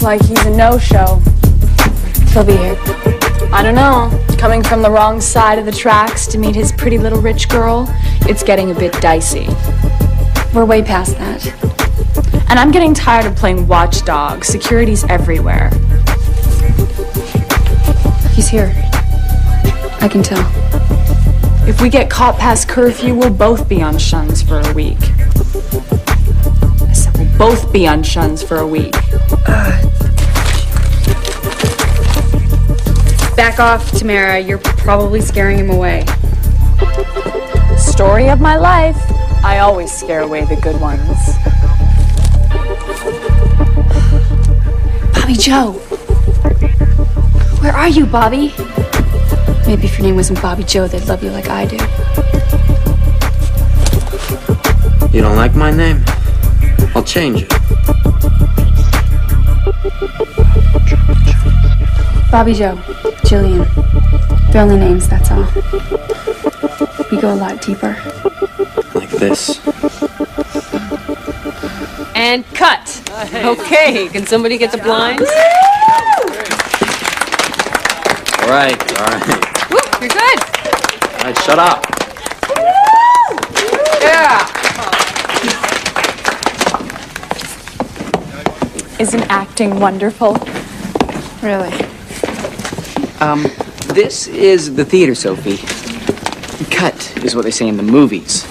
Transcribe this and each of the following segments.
Looks like he's a no-show. He'll be here. I don't know. Coming from the wrong side of the tracks to meet his pretty little rich girl, it's getting a bit dicey. We're way past that. And I'm getting tired of playing watchdog. Security's everywhere. He's here. I can tell. If we get caught past curfew, we'll both be on shuns for a week. I said we'll both be on shuns for a week. Back off, Tamara. You're probably scaring him away. Story of my life. I always scare away the good ones. Bobby Joe. Where are you, Bobby? Maybe if your name wasn't Bobby Joe, they'd love you like I do. You don't like my name? I'll change it. Bobby Joe, Jillian. They're only names, that's all. We go a lot deeper. Like this. And cut. Okay, can somebody get the blinds? All right. Woo, you're good. All right, shut up. Yeah. Isn't acting wonderful? Really? This is the theater, Sophie. Cut is what they say in the movies.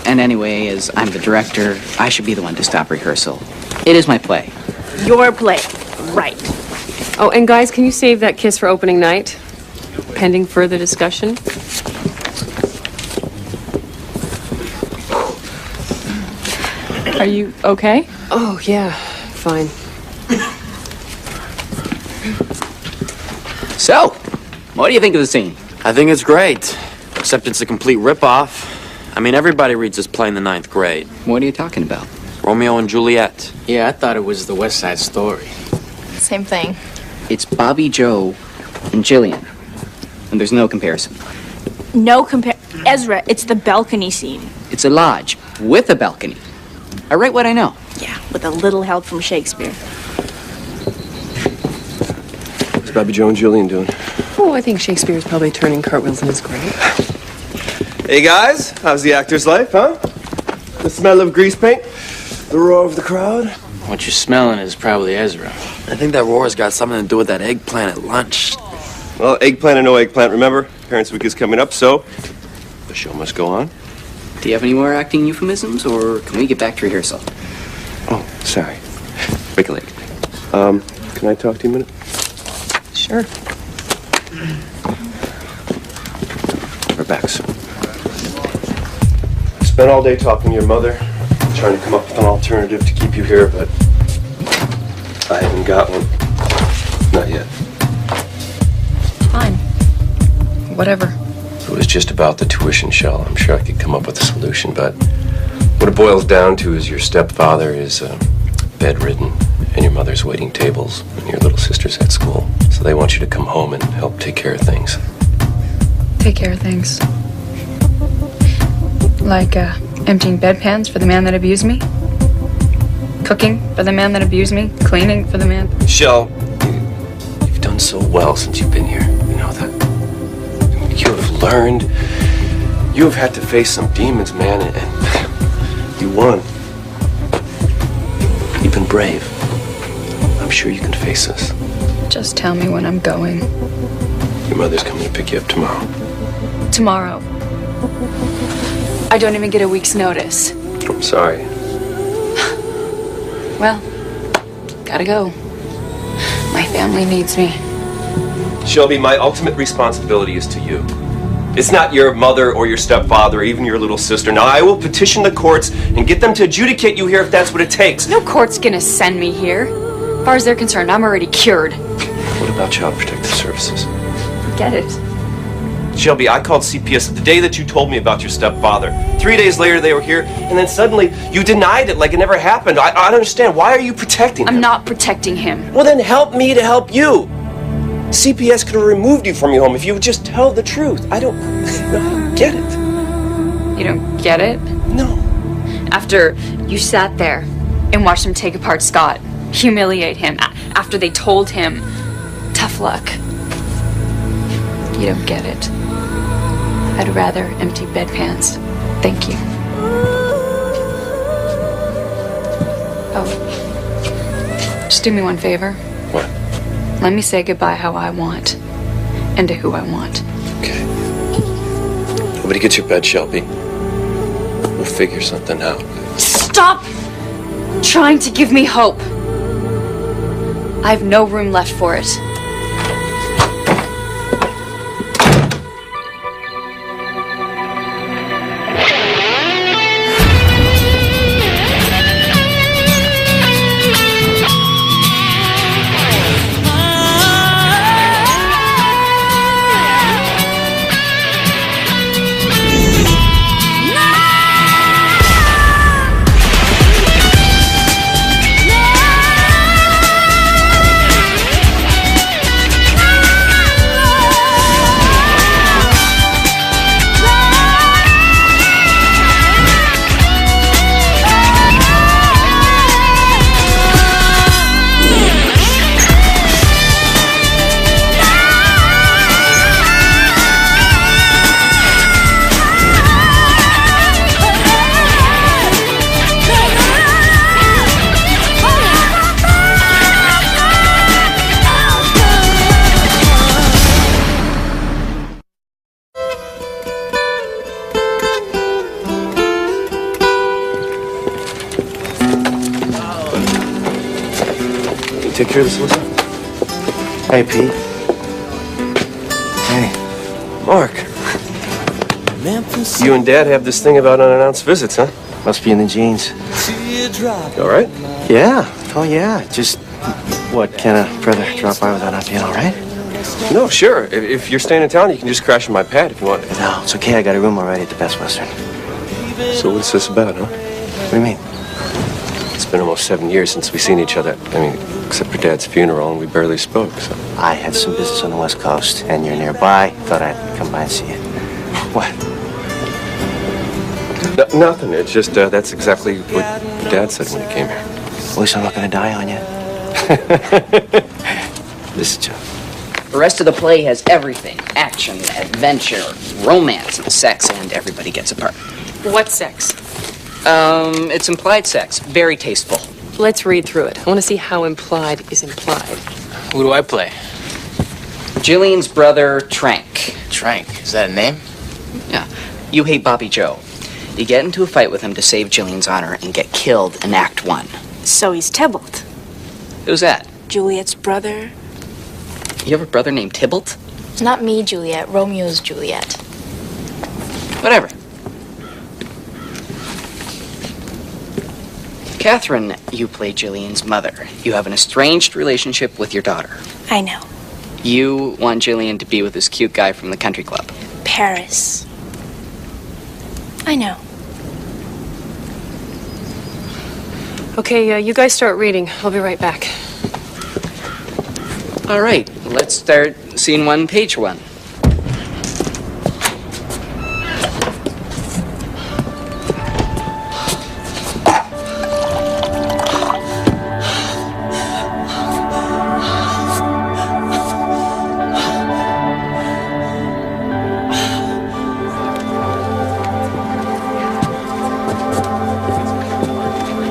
And anyway, as I'm the director, I should be the one to stop rehearsal. It is my play. Your play. Right. Oh, and guys, can you save that kiss for opening night? Pending further discussion. Are you okay? Oh, yeah. Fine. So, what do you think of the scene? I think it's great, except it's a complete rip-off. I mean, everybody reads this play in the 9th grade. What are you talking about? Romeo and Juliet. Yeah, I thought it was the West Side Story. Same thing. It's Bobby Joe and Jillian. And there's no comparison. No compare. Ezra, it's the balcony scene. It's a lodge with a balcony. I write what I know. Yeah, with a little help from Shakespeare. What's Bobby Joe and Jillian doing? Oh, I think Shakespeare's probably turning cartwheels in his grave. Hey guys, how's the actor's life, huh? The smell of grease paint? The roar of the crowd? What you're smelling is probably Ezra. I think that roar's got something to do with that eggplant at lunch. Well, eggplant or no eggplant, remember? Parents' Week is coming up, so the show must go on. Do you have any more acting euphemisms, or can we get back to rehearsal? Oh, sorry. Break a leg. Can I talk to you a minute? Sure. We're back soon. Spent all day talking to your mother, trying to come up with an alternative to keep you here, but I haven't got one. Not yet. Fine. Whatever. If it was just about the tuition shell, I'm sure I could come up with a solution, but what it boils down to is your stepfather is bedridden, and your mother's waiting tables, and your little sister's at school. So they want you to come home and help take care of things. Take care of things. Like, emptying bedpans for the man that abused me? Cooking for the man that abused me? Cleaning for the man... Shell, you've done so well since you've been here. You know that. You have learned. You have had to face some demons, man, and you won. You've been brave. I'm sure you can face this. Just tell me when I'm going. Your mother's coming to pick you up tomorrow. Tomorrow. I don't even get a week's notice. I'm sorry. Well, gotta go. My family needs me. Shelby, my ultimate responsibility is to you. It's not your mother or your stepfather or even your little sister. Now, I will petition the courts and get them to adjudicate you here if that's what it takes. No court's gonna send me here. As far as they're concerned, I'm already cured. What about Child Protective Services? Get it? Shelby, I called CPS the day that you told me about your stepfather. 3 days later, they were here, and then suddenly you denied it like it never happened. I don't understand. Why are you protecting him? I'm not protecting him. Well, then help me to help you. CPS could have removed you from your home if you would just tell the truth. I don't get it. You don't get it? No. After you sat there and watched him take apart Scott, humiliate him, after after they told him. Tough luck. You don't get it. I'd rather empty bedpans. Thank you. Oh. Just do me one favor. What? Let me say goodbye how I want. And to who I want. Okay. Nobody gets your bed, Shelby. We'll figure something out. Stop trying to give me hope. I have no room left for it. Take care of this, Melissa? Hey, Pete. Hey. Mark. You and Dad have this thing about unannounced visits, huh? Must be in the genes. All right? Yeah. Oh, yeah. Just, what, can a brother drop by without not being all right? No, sure. If you're staying in town, you can just crash in my pad if you want. No, it's okay. I got a room already at the Best Western. So what's this about, huh? What do you mean? It's been almost 7 years since we've seen each other. I mean, except for Dad's funeral, and we barely spoke, so... I had some business on the West Coast, and you're nearby. Thought I'd come by and see you. What? Nothing. It's just, that's exactly what Dad said when he came here. At least I'm not going to die on you. This is Joe. The rest of the play has everything. Action, adventure, romance, and sex, and everybody gets a part. What sex? It's implied sex. Very tasteful. Let's read through it. I want to see how implied is implied. Who do I play? Jillian's brother, Trank. Trank. Is that a name? Yeah. You hate Bobby Joe. You get into a fight with him to save Jillian's honor and get killed in Act 1. So he's Tybalt. Who's that? Juliet's brother. You have a brother named Tybalt? It's not me, Juliet. Romeo's Juliet. Whatever. Catherine, you play Jillian's mother. You have an estranged relationship with your daughter. I know. You want Jillian to be with this cute guy from the country club. Paris. I know. Okay, you guys start reading. I'll be right back. All right, let's start scene 1, page 1.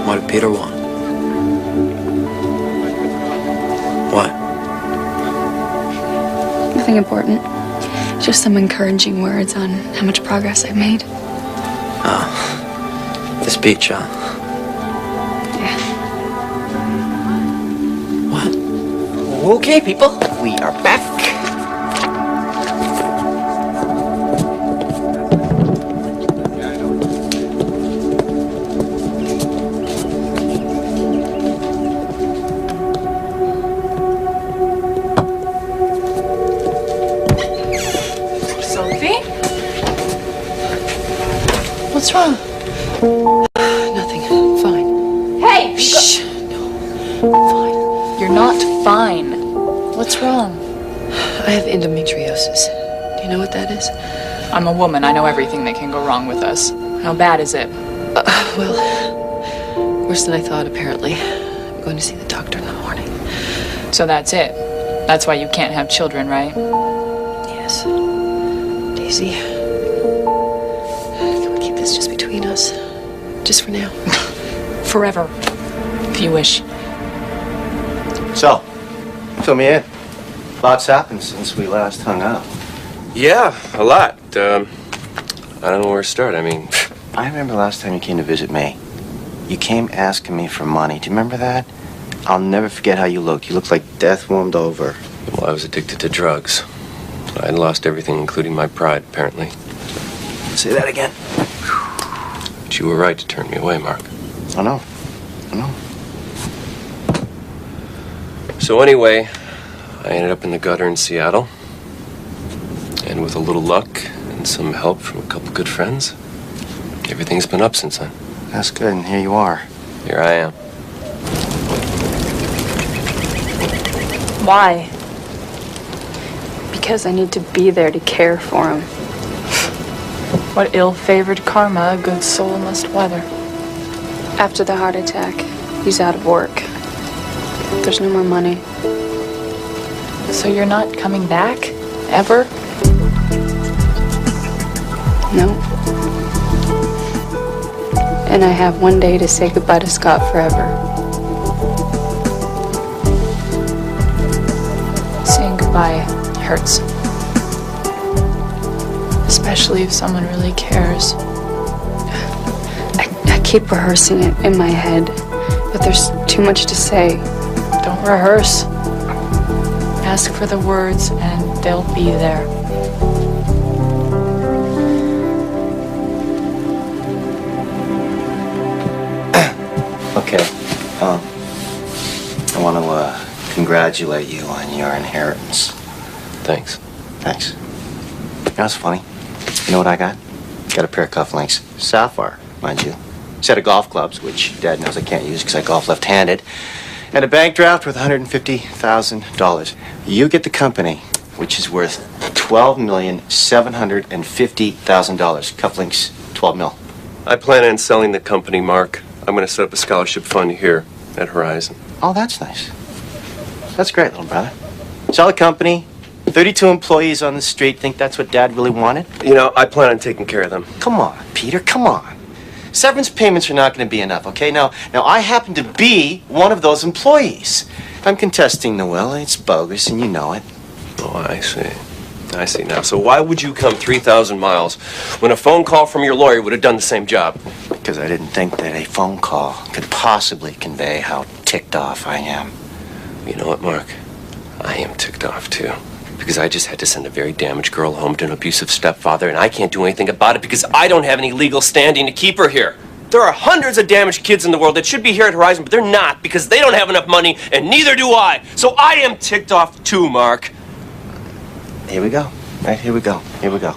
What did Peter want? What? Nothing important. Just some encouraging words on how much progress I've made. Oh. The speech, huh? Yeah. What? Okay, people, we are back. What's wrong? Nothing. Fine. Hey! Shh. Fine. You're not fine. What's wrong? I have endometriosis. Do you know what that is? I'm a woman. I know everything that can go wrong with us. How bad is it? Well, worse than I thought, apparently. I'm going to see the doctor in the morning. So that's it. That's why you can't have children, right? Yes. Daisy. Can we keep this just between us? Just for now. Forever, if you wish. So, fill me in. Lots happened since we last hung out. Yeah, a lot. I don't know where to start. I mean, I remember last time you came to visit me. You came asking me for money. Do you remember that? I'll never forget how you looked. You looked like death warmed over. well, I was addicted to drugs. I'd lost everything, including my pride, apparently. Say that again. But you were right to turn me away, Mark. I know. So anyway, I ended up in the gutter in Seattle. And with a little luck and some help from a couple good friends, everything's been up since then. That's good, and here you are. Here I am. Why? Because I need to be there to care for him. What ill-favored karma a good soul must weather. After the heart attack, he's out of work. There's no more money. So you're not coming back? Ever? No. And I have one day to say goodbye to Scott forever. Saying goodbye hurts. Especially if someone really cares. I keep rehearsing it in my head, but there's too much to say. Don't rehearse. Ask for the words and they'll be there. Okay. I want to congratulate you on your inheritance. Thanks. Thanks. That's funny. You know what I got? Got a pair of cufflinks. Sapphire, mind you. Set of golf clubs, which Dad knows I can't use because I golf left-handed. And a bank draft worth $150,000. You get the company, which is worth $12,750,000. Cufflinks, 12 mil. I plan on selling the company, Mark. I'm going to set up a scholarship fund here at Horizon. Oh, that's nice. That's great, little brother. Sell the company. 32 employees on the street. Think that's what Dad really wanted? You know, I plan on taking care of them. Come on, Peter, come on. Severance payments are not going to be enough, okay? Now, I happen to be one of those employees. I'm contesting the will, and it's bogus, and you know it. Oh, I see. I see now. So why would you come 3,000 miles when a phone call from your lawyer would have done the same job? Because I didn't think that a phone call could possibly convey how ticked off I am. You know what, Mark? I am ticked off, too. Because I just had to send a very damaged girl home to an abusive stepfather, and I can't do anything about it because I don't have any legal standing to keep her here. There are hundreds of damaged kids in the world that should be here at Horizon, but they're not because they don't have enough money, and neither do I. So I am ticked off, too, Mark. Here we go. Right, here we go. Here we go.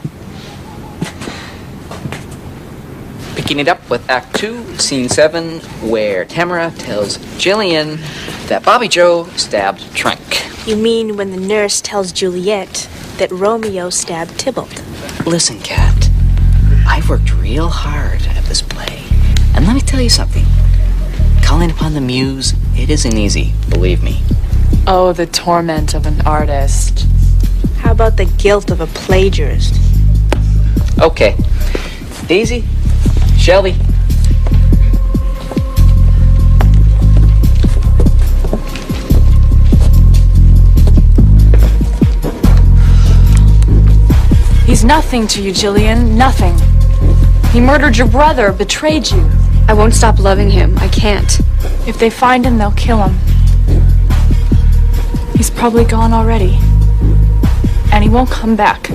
Picking it up with Act 2, Scene 7, where Tamara tells Jillian that Bobby Joe stabbed Trank. You mean when the nurse tells Juliet that Romeo stabbed Tybalt? Listen, Kat, I've worked real hard at this play. And let me tell you something. Calling upon the muse, it isn't easy, believe me. Oh, the torment of an artist. How about the guilt of a plagiarist? Okay. Daisy, Shelby. He's nothing to you, Jillian. Nothing. He murdered your brother, betrayed you. I won't stop loving him. I can't. If they find him, they'll kill him. He's probably gone already. And he won't come back.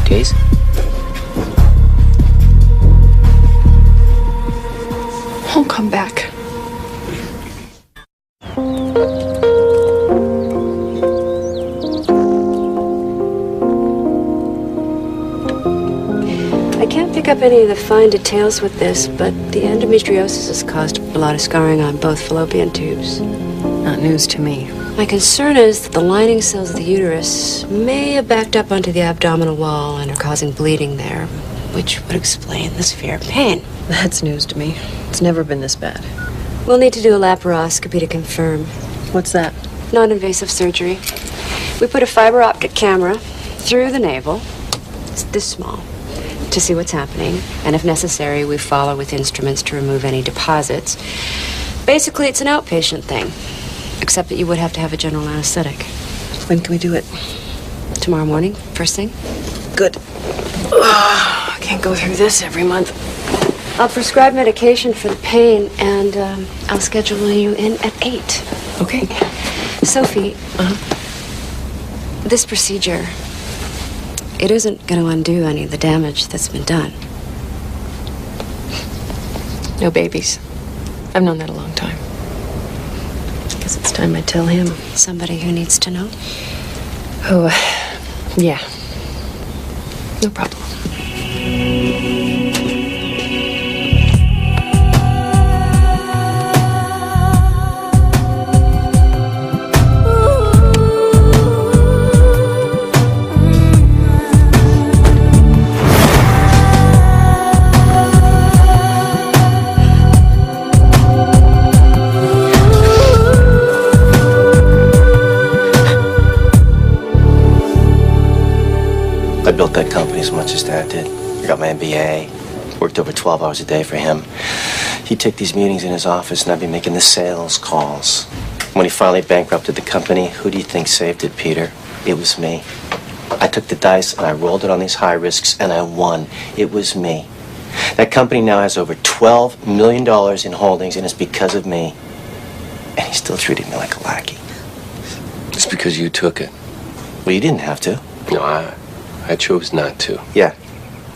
Daisy? Won't come back. I can't pick up any of the fine details with this, but the endometriosis has caused a lot of scarring on both fallopian tubes. Not news to me. My concern is that the lining cells of the uterus may have backed up onto the abdominal wall and are causing bleeding there, which would explain the severe pain. That's news to me. It's never been this bad. We'll need to do a laparoscopy to confirm. What's that? Non-invasive surgery. We put a fiber optic camera through the navel, it's this small, to see what's happening. And if necessary, we follow with instruments to remove any deposits. Basically, it's an outpatient thing, except that you would have to have a general anesthetic. When can we do it? Tomorrow morning, first thing. Good. I can't go through this every month. I'll prescribe medication for the pain, and I'll schedule you in at 8. Okay. Sophie, this procedure, it isn't going to undo any of the damage that's been done. No babies. I've known that a long time. Guess it's time I tell him. Somebody who needs to know? Oh, yeah. No problem. I built that company as much as Dad did. I got my MBA, worked over 12 hours a day for him. He'd take these meetings in his office and I'd be making the sales calls. When he finally bankrupted the company, who do you think saved it, Peter? It was me. I took the dice and I rolled it on these high risks and I won. It was me. That company now has over $12 million in holdings and it's because of me. And he still treated me like a lackey. It's because you took it. Well, you didn't have to. No, I chose not to. Yeah.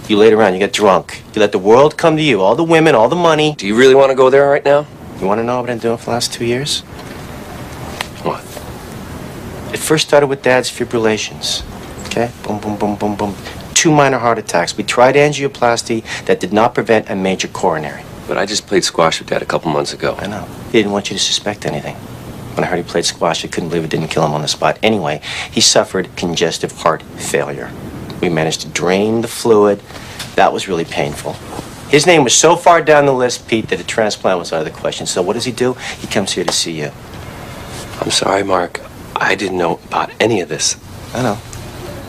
You laid around, you got drunk. You let the world come to you, all the women, all the money. Do you really want to go there right now? You want to know what I've been doing for the last 2 years? What? It first started with Dad's fibrillations. Okay? Boom, boom, boom, boom, boom. 2 minor heart attacks. We tried angioplasty that did not prevent a major coronary. But I just played squash with Dad a couple months ago. I know. He didn't want you to suspect anything. When I heard he played squash, I couldn't believe it didn't kill him on the spot. Anyway, he suffered congestive heart failure. We managed to drain the fluid. That was really painful. His name was so far down the list, Pete, that a transplant was out of the question. So what does he do? He comes here to see you. I'm sorry, Mark. I didn't know about any of this. I know.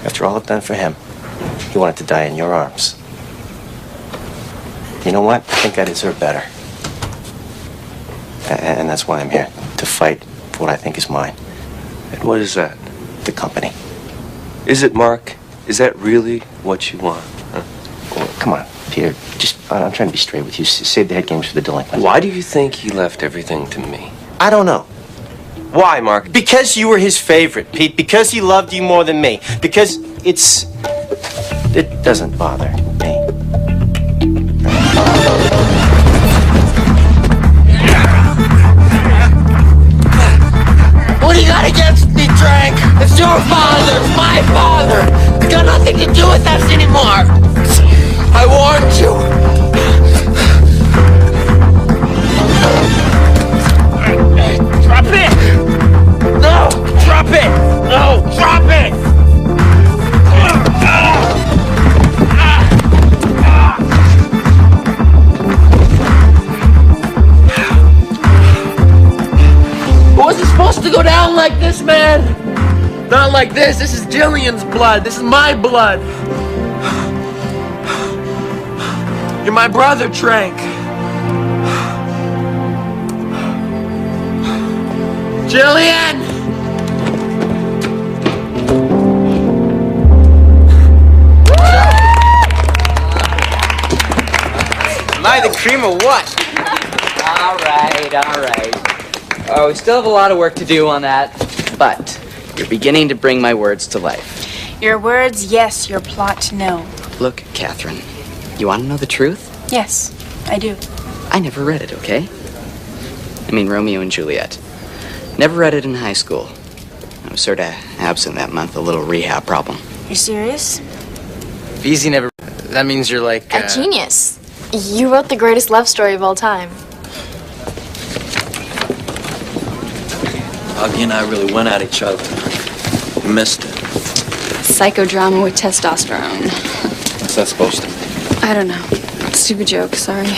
After all I've done for him, he wanted to die in your arms. You know what? I think I deserve better. And that's why I'm here, to fight for what I think is mine. And what is that? The company. Is it, Mark? Is that really what you want? Huh? Well, come on, Peter. I'm trying to be straight with you. Save the head games for the delinquent. Why do you think he left everything to me? I don't know. Why, Mark? Because you were his favorite, Pete. Because he loved you more than me. Because it doesn't bother me. What do you got against me, Trank? It's your father, it's my father. It's got nothing to do with us anymore. I warned you. Drop it! No! Drop it! No! Drop it! Was it supposed to go down like this, man? Not like this. This is Jillian's blood. This is my blood. You're my brother, Trank. Jillian! Am I the cream or what? All right. Oh, we still have a lot of work to do on that, but you're beginning to bring my words to life. Your words, yes. Your plot, no. Look, Catherine, you want to know the truth? Yes, I do. I never read it, okay? I mean, Romeo and Juliet. Never read it in high school. I was sort of absent that month, a little rehab problem. You're serious? Easy never... That means you're like... A genius. You wrote the greatest love story of all time. Augie and I really went at each other. You missed it. Psychodrama with testosterone. What's that supposed to mean? I don't know. Stupid joke, sorry.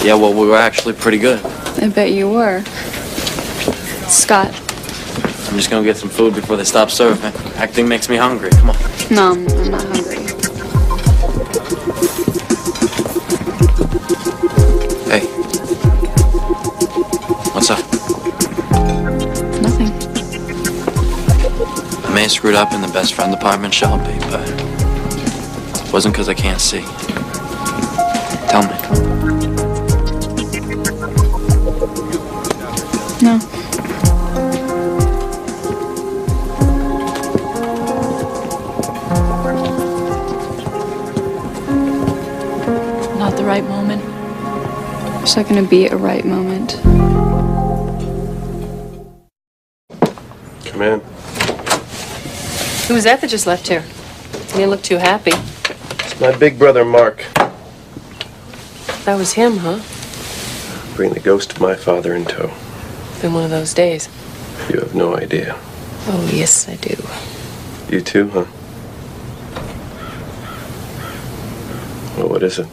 Yeah, well, we were actually pretty good. I bet you were. Scott. I'm just gonna get some food before they stop serving. Acting makes me hungry. Come on. No, I'm not hungry. Hey. What's up? Nothing. I may have screwed up in the best friend department, Shelby, but it wasn't because I can't see. Tell me. No. Not the right moment. There's not gonna be a right moment. Come in. Who was that just left here? You didn't look too happy. It's my big brother, Mark. That was him, huh? Bring the ghost of my father in tow. Been one of those days. You have no idea. Oh, yes, I do. You too, huh? Well, what is it?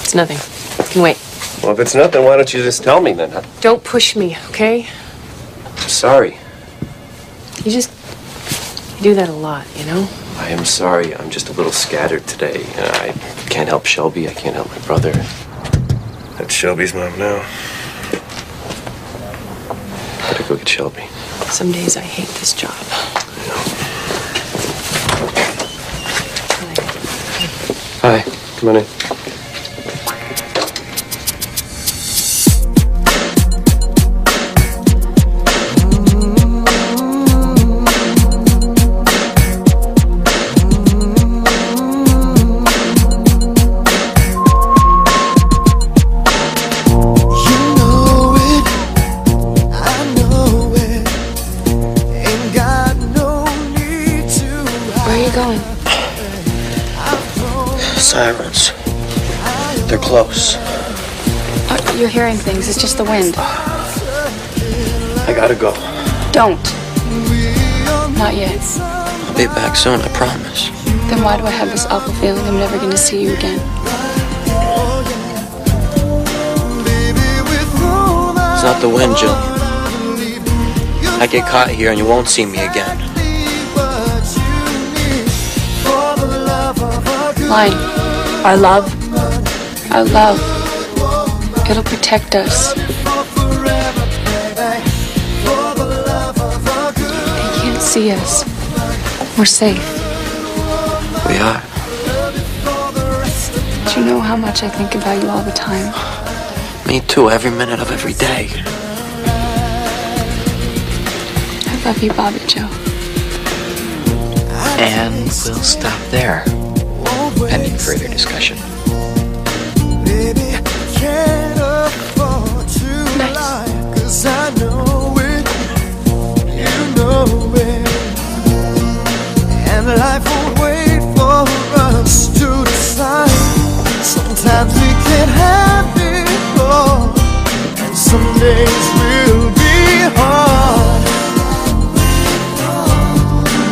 It's nothing. You can wait. Well, if it's nothing, why don't you just tell me then? Don't push me, okay? I'm sorry. You do that a lot, you know? I am sorry. I'm just a little scattered today. And I can't help Shelby. I can't help my brother. That's Shelby's mom now. Better go get Shelby. Some days I hate this job. Hi. Come on in. Sirens. They're close. Oh, you're hearing things. It's just the wind. I gotta go. Don't. Not yet. I'll be back soon, I promise. Then why do I have this awful feeling I'm never going to see you again? It's not the wind, Jill. I get caught here and you won't see me again. Mine. Our love. Our love. It'll protect us. They can't see us. We're safe. We are. Do you know how much I think about you all the time? Me too, every minute of every day. I love you, Bobby Joe. And we'll stop there, pending further discussion. Cause I know it, you know it, and life won't wait for us to decide. Sometimes we can't have it all, and some days will be hard.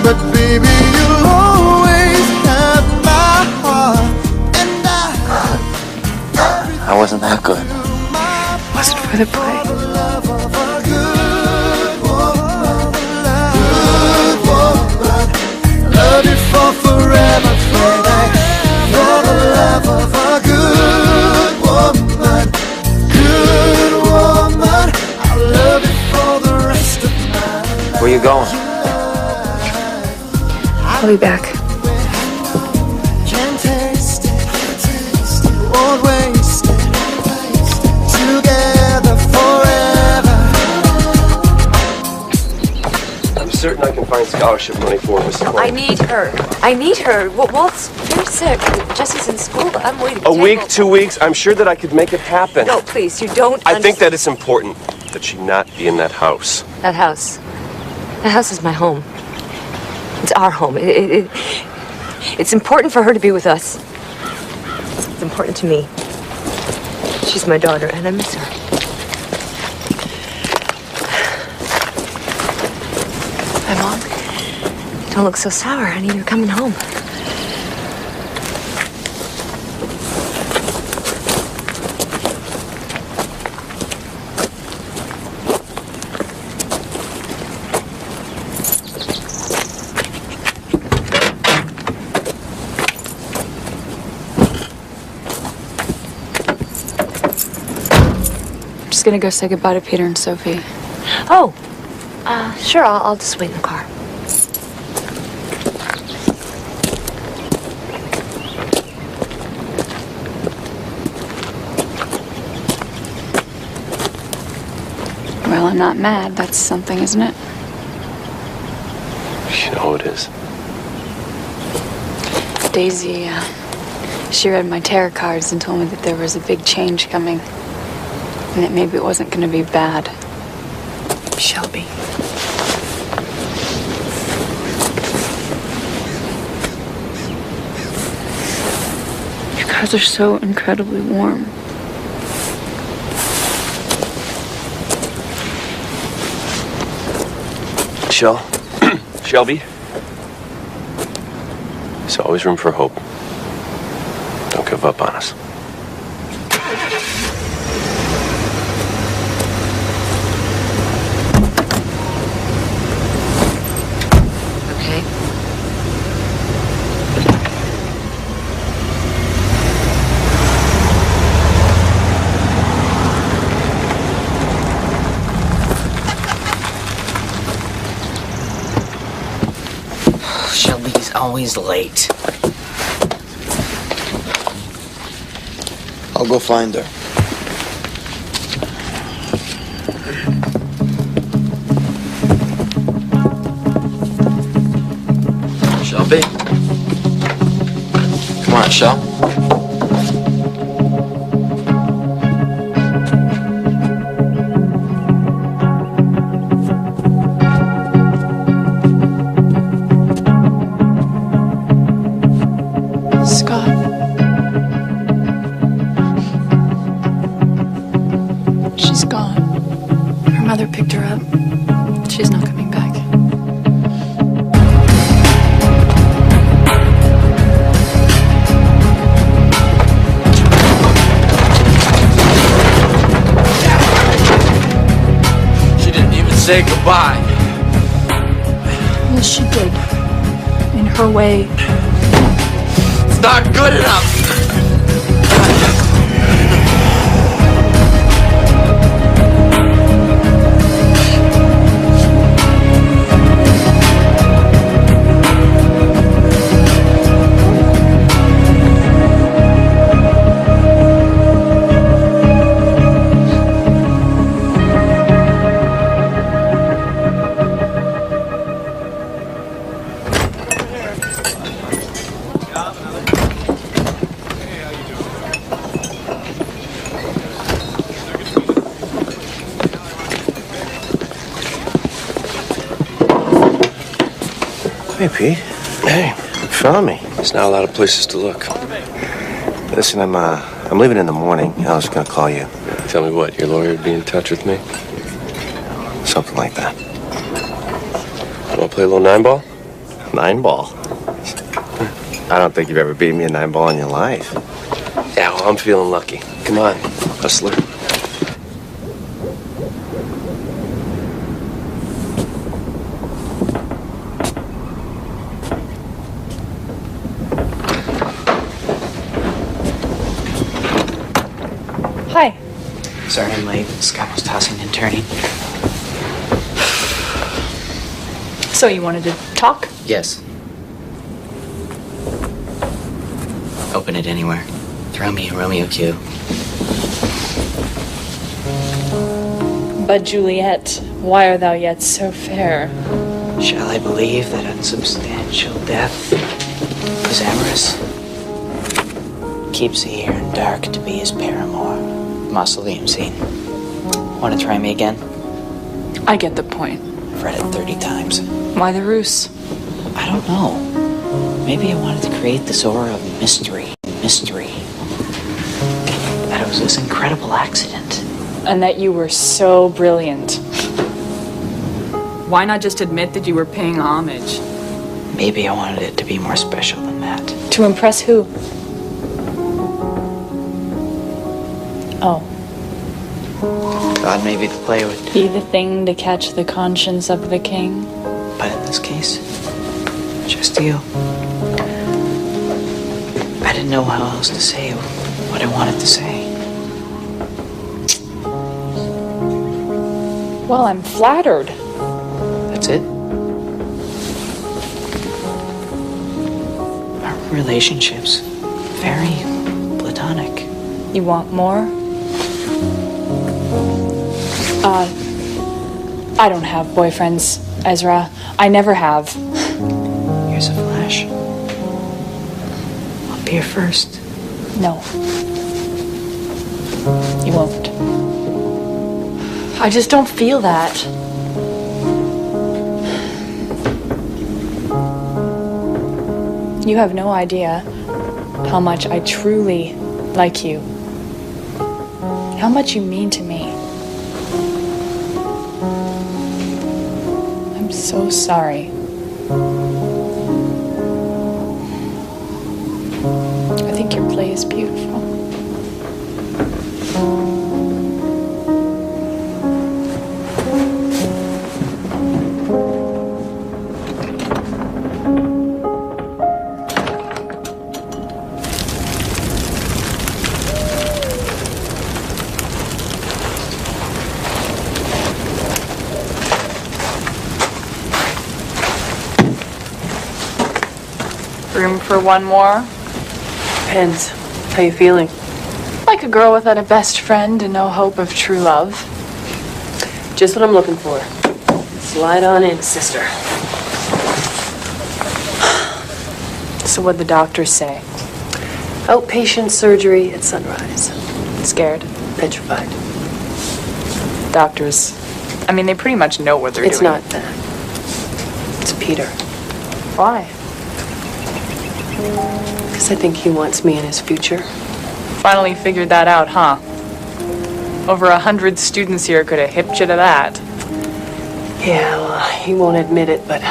But baby, you'll always have my heart, and I wasn't that good. Was it for the play? Love you for forever, baby. For the love of a good woman. Good woman. I'll love you for the rest of my life. Where you going? I'll be back. Can't taste it, won't waste it. Together forever. I'm certain I can find scholarship money for Mrs. Clark. I need her. I need her. Walt's very sick. Jesse's in school. I'm waiting. A week, 2 weeks, I'm sure that I could make it happen. No, please, you don't. I think that it's important that she not be in that house. That house. That house is my home. It's our home. It's important for her to be with us. It's important to me. She's my daughter, and I miss her. Don't look so sour, honey. You're coming home. I'm just gonna go say goodbye to Peter and Sophie. Oh, sure. I'll just wait in the car. Well, I'm not mad. That's something, isn't it? You know it is. Daisy, she read my tarot cards and told me that there was a big change coming. And that maybe it wasn't going to be bad. Shelby. You guys are so incredibly warm. Shelby? There's always room for hope. Don't give up on us. Okay. Shelby's always late. I'll go find her. Shelby? Come on, Shel. Scott. She's gone. Her mother picked her up. She's not coming back. She didn't even say goodbye. Yes, she did. In her way. It's not good enough. Hey, Pete. Hey, you found me. There's not a lot of places to look. Listen, I'm leaving in the morning. I was gonna call you. Tell me what, your lawyer would be in touch with me? Something like that. Want to play a little 9-ball? 9-ball? I don't think you've ever beat me a 9-ball in your life. Yeah, well, I'm feeling lucky. Come on, hustler. Hi. Sorry I'm late. Scott was tossing and turning. So you wanted to talk? Yes. Open it anywhere. Throw me a Romeo cue. But Juliet, why are thou yet so fair? Shall I believe that unsubstantial death is amorous? Keeps the here and dark to be his paramour. Mausoleum scene. Want to try me again? I get the point. I've read it 30 times. Why the ruse? I don't know. Maybe I wanted to create this aura of mystery. That it was this incredible accident. And that you were so brilliant. Why not just admit that you were paying homage? maybe I wanted it to be more special than that. To impress who? Oh. Thought maybe the play would... Be the thing to catch the conscience of the king? But in this case, just you. I didn't know how else to say what I wanted to say. Well, I'm flattered. That's it? Our relationship's very platonic. You want more? I don't have boyfriends, Ezra. I never have. Here's a flash. I'll be your first. No. You won't. I just don't feel that. You have no idea how much I truly like you. How much you mean to me. I'm so sorry. I think your play is beautiful. Room for one more? Depends. How you feeling? Like a girl without a best friend and no hope of true love. Just what I'm looking for. Slide on in, sister. So what'd the doctors say? Outpatient surgery at sunrise. Scared? Petrified. Doctors, I mean, they pretty much know what they're doing. It's not that. It's Peter. Why? Because I think he wants me in his future. Finally figured that out, huh? Over 100 students here could have hipped you to that. Yeah, well, he won't admit it, but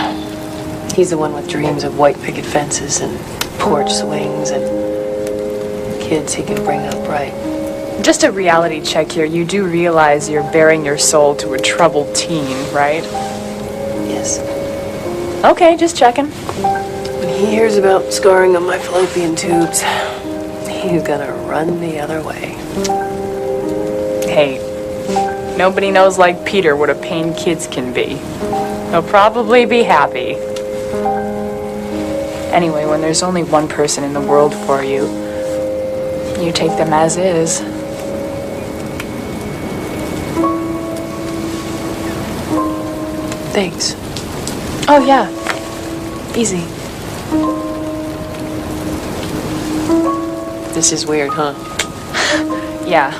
he's the one with dreams of white picket fences and porch swings and kids he can bring up right. Just a reality check here. You do realize you're bearing your soul to a troubled teen, right? Yes. Okay, just checking. When he hears about scarring on my fallopian tubes, he's gonna run the other way. Hey, nobody knows like Peter what a pain kids can be. He'll probably be happy. Anyway, when there's only one person in the world for you, you take them as is. Thanks. Oh, yeah. Easy. This is weird, huh? Yeah.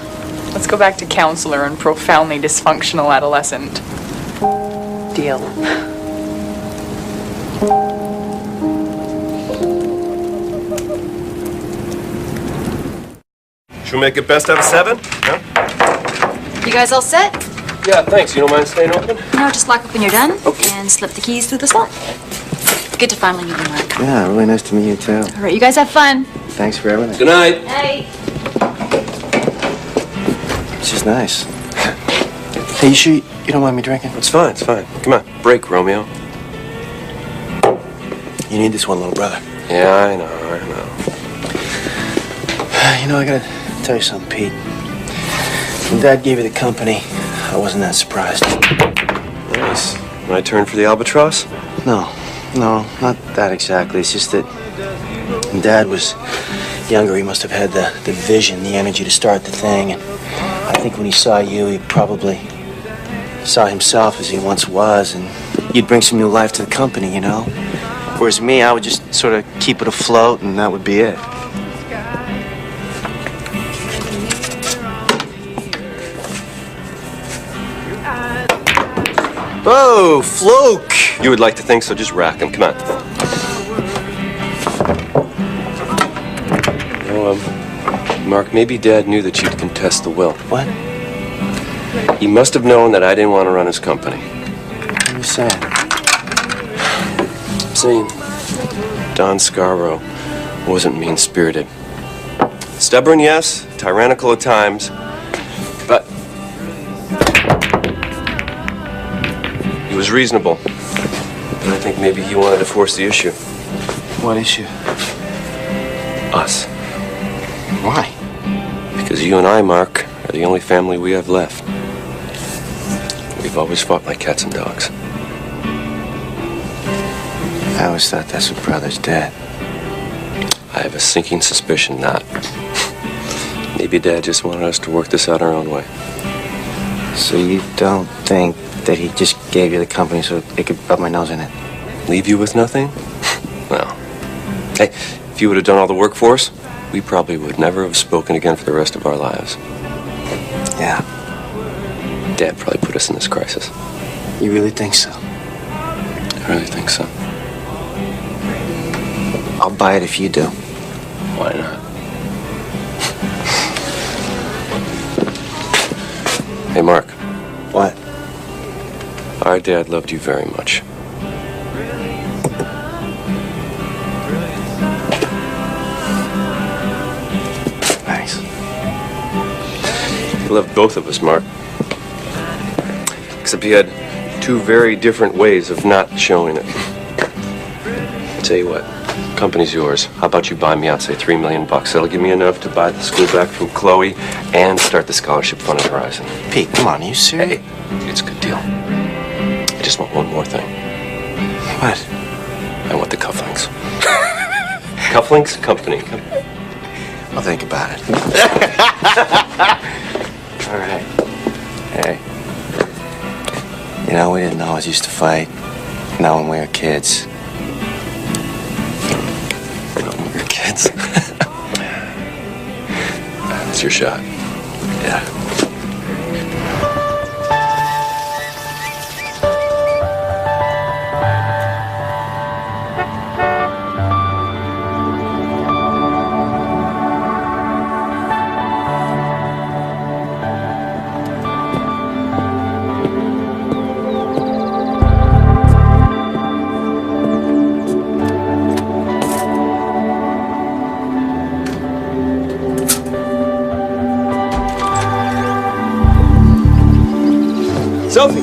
Let's go back to counselor and profoundly dysfunctional adolescent. Deal. Should we make it best out of 7? Huh? You guys all set? Yeah, thanks. You don't mind staying open? No, just lock up when you're done and slip the keys through the slot. Good to finally meet you, Mark. Yeah, really nice to meet you, too. All right, you guys have fun. Thanks for everything. Good night. Hey. This is nice. Hey, you sure you don't mind me drinking? It's fine, it's fine. Come on, break, Romeo. You need this one, little brother. Yeah, I know. You know, I gotta tell you something, Pete. When Dad gave you the company, I wasn't that surprised. Nice. My turn for the albatross? No, not that exactly. It's just that when Dad was younger, he must have had the vision, the energy to start the thing. And I think when he saw you, he probably saw himself as he once was, and you'd bring some new life to the company, you know? Whereas me, I would just sort of keep it afloat, and that would be it. Oh, Floke! You would like to think so. Just rack him. Come on. Oh, Mark, maybe Dad knew that you'd contest the will. What? He must have known that I didn't want to run his company. What are you saying? I'm saying Don Scarborough wasn't mean-spirited. Stubborn, yes, tyrannical at times, but he was reasonable. And I think maybe he wanted to force the issue. What issue? Us. Why? Because you and I, Mark, are the only family we have left. We've always fought like cats and dogs. I always thought that's what brothers did. I have a sinking suspicion not. Maybe Dad just wanted us to work this out our own way. So you don't think that he just gave you the company so it could rub my nose in it? Leave you with nothing? Well, hey, if you would have done all the work for us, we probably would never have spoken again for the rest of our lives. Yeah. Dad probably put us in this crisis. You really think so? I really think so. I'll buy it if you do. Why not? Hey, Mark. What? Our dad loved you very much. Nice. He loved both of us, Mark. Except he had two very different ways of not showing it. I'll tell you what. Company's yours. How about you buy me out, say, $3 million? That'll give me enough to buy the school back from Chloe and start the scholarship fund at Horizon. Pete, come on, are you serious? Hey, it's a good deal. I just want one more thing. What? I want the cufflinks. Cufflinks Company. I'll think about it. All right. Hey. You know, we didn't always used to fight. Now when we were kids. Kids. That's your shot. Yeah. Sophie!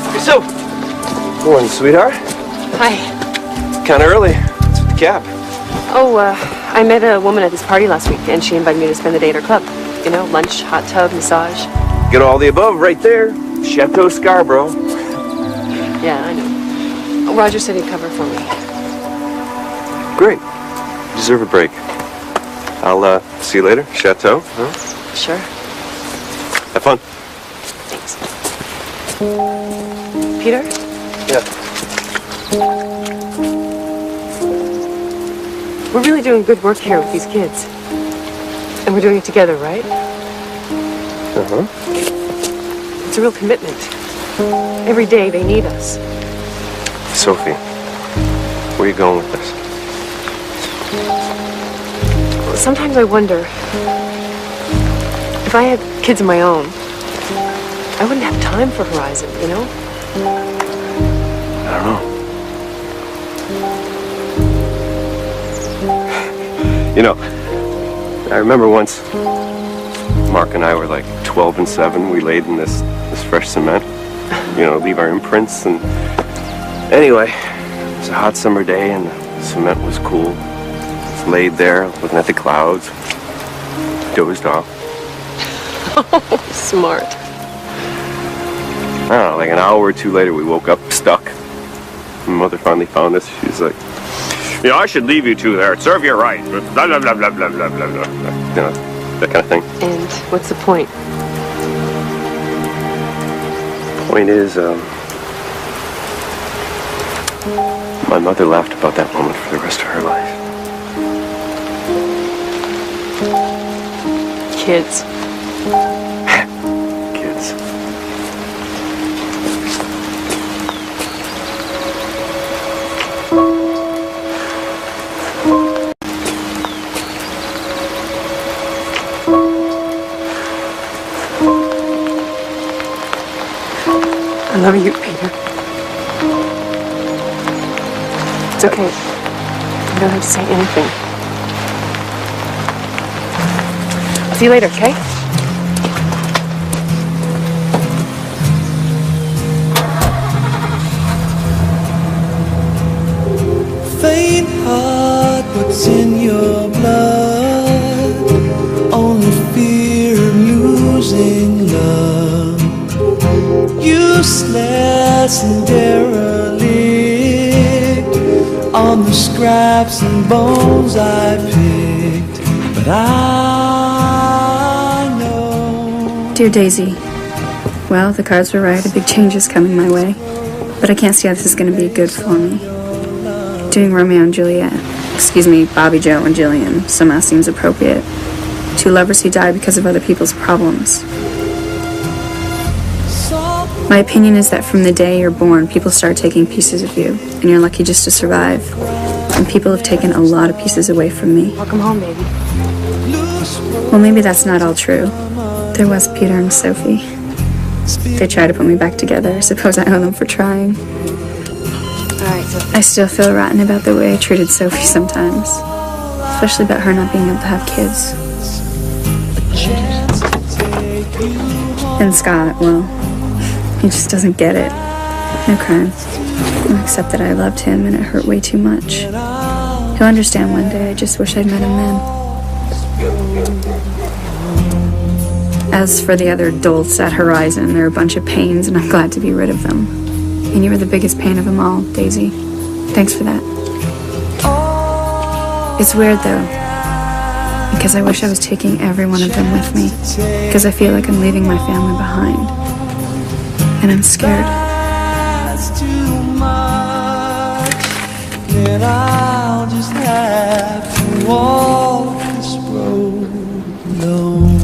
Hey, Sophie! Morning, sweetheart. Hi. Kinda early. What's with the cab? Oh, I met a woman at this party last week, and she invited me to spend the day at her club. You know, lunch, hot tub, massage. Get all the above right there. Chateau Scarborough. Yeah, I know. Oh, Roger said he'd cover for me. Great. You deserve a break. I'll, see you later. Chateau, huh? Sure. Have fun. Thanks. Peter? Yeah. We're really doing good work here with these kids. And we're doing it together, right? Uh-huh. It's a real commitment. Every day they need us. Sophie, where are you going with this? Sometimes I wonder, if I had kids of my own, I wouldn't have time for Horizon, you know? I don't know. You know, I remember once Mark and I were like 12 and 7. We laid in this fresh cement, you know, leave our imprints. And anyway, it was a hot summer day and the cement was cool. Just laid there looking at the clouds, dozed off. Oh, smart. I don't know, like an hour or two later, we woke up stuck. My mother finally found us. She was like, "You know, I should leave you two there. Serve you right. Blah, blah, blah, blah, blah, blah, blah, blah." You know, that kind of thing. And what's the point? Point is, my mother laughed about that moment for the rest of her life. Kids. Kids. I love you, Peter. It's okay. You don't have to say anything. I'll see you later, okay? Faint heart, what's in your blood? Only fear of losing love. Useless and derelict on the scraps and bones I picked. But I know. Dear Daisy, well, the cards were right. A big change is coming my way. But I can't see how this is going to be good for me. Doing Romeo and Juliet, Bobby Joe and Jillian, somehow seems appropriate. Two lovers who die because of other people's problems. My opinion is that from the day you're born, people start taking pieces of you, and you're lucky just to survive. And people have taken a lot of pieces away from me. Welcome home, baby. Well, maybe that's not all true. There was Peter and Sophie. They tried to put me back together. I suppose I owe them for trying. I still feel rotten about the way I treated Sophie sometimes. Especially about her not being able to have kids. And Scott, well, he just doesn't get it. No crime. Except that I loved him and it hurt way too much. He'll understand one day. I just wish I'd met him then. As for the other dolts at Horizon, they're a bunch of pains and I'm glad to be rid of them. And you were the biggest pain of them all, Daisy. Thanks for that. It's weird, though, because I wish I was taking every one of them with me, because I feel like I'm leaving my family behind. And I'm scared. Then I'll just have to walk this road alone.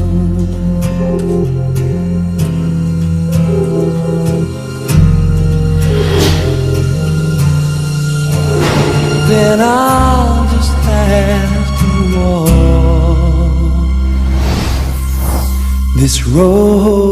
Then I'll just have to walk this road